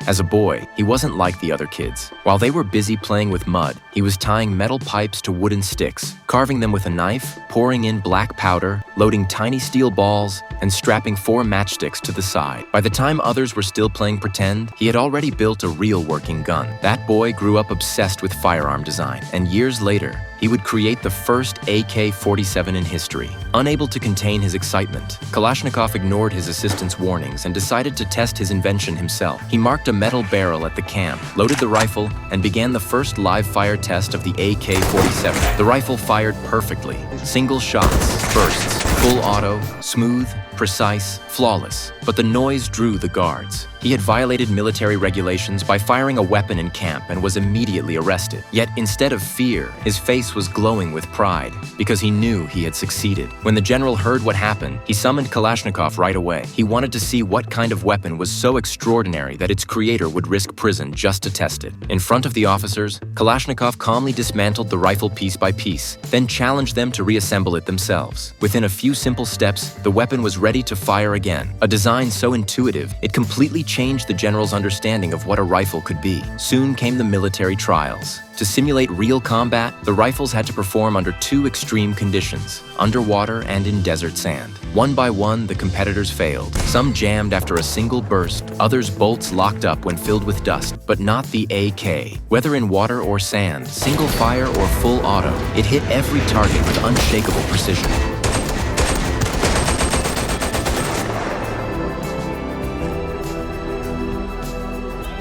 As a boy, he wasn't like the other kids. While they were busy playing with mud, he was tying metal pipes to wooden sticks, carving them with a knife, pouring in black powder, loading tiny steel balls, and strapping 4 matchsticks to the side. By the time others were still playing pretend, he had already built a real working gun. That boy grew up obsessed with firearm design, and years later, he would create the first AK-47 in history. Unable to contain his excitement, Kalashnikov ignored his assistant's warnings and decided to test his invention himself. He marked a metal barrel at the camp, loaded the rifle, and began the first live-fire test of the AK-47. The rifle fired perfectly. Single shots, bursts, full auto, smooth, precise, flawless. But the noise drew the guards. He had violated military regulations by firing a weapon in camp and was immediately arrested. Yet instead of fear, his face was glowing with pride because he knew he had succeeded. When the general heard what happened, he summoned Kalashnikov right away. He wanted to see what kind of weapon was so extraordinary that its creator would risk prison just to test it. In front of the officers, Kalashnikov calmly dismantled the rifle piece by piece, then challenged them to reassemble it themselves. Within a few simple steps, the weapon was ready to fire again. A design so intuitive, it completely changed the general's understanding of what a rifle could be. Soon came the military trials. To simulate real combat, the rifles had to perform under 2 extreme conditions, underwater and in desert sand. One by one, the competitors failed. Some jammed after a single burst, others bolts locked up when filled with dust, but not the AK. Whether in water or sand, single fire or full auto, it hit every target with unshakable precision.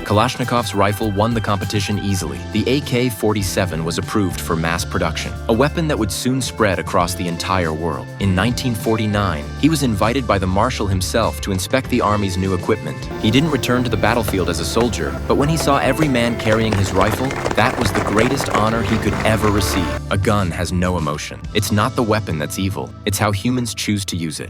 Kalashnikov's rifle won the competition easily. The AK-47 was approved for mass production, a weapon that would soon spread across the entire world. In 1949, he was invited by the marshal himself to inspect the army's new equipment. He didn't return to the battlefield as a soldier, but when he saw every man carrying his rifle, that was the greatest honor he could ever receive. A gun has no emotion. It's not the weapon that's evil, it's how humans choose to use it.